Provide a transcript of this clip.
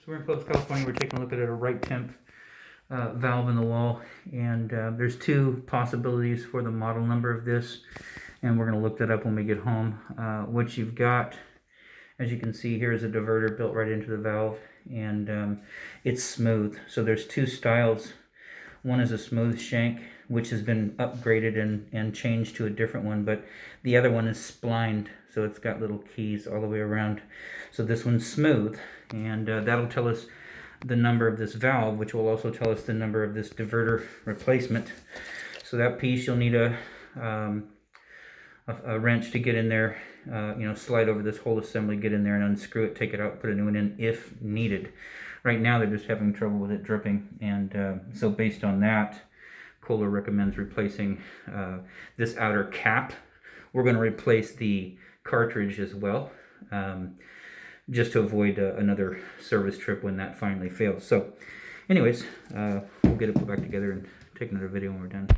So we're in Clovis, California. We're taking a look at a right temp valve in the wall, and there's two possibilities for the model number of this, and we're going to look that up when we get home. What you've got, as you can see here, is a diverter built right into the valve, and it's smooth. So there's two styles. One is a smooth shank, which has been upgraded and changed to a different one, but the other one is splined, so it's got little keys all the way around. So this one's smooth, and that'll tell us the number of this valve, which will also tell us the number of this diverter replacement. So that piece, you'll need a wrench to get in there, slide over this whole assembly, get in there and unscrew it, take it out, put a new one in if needed. Right now they're just having trouble with it dripping, and so based on that, Kohler recommends replacing this outer cap. We're going to replace the cartridge as well, just to avoid another service trip when that finally fails. So anyways, we'll get it put back together and take another video when we're done.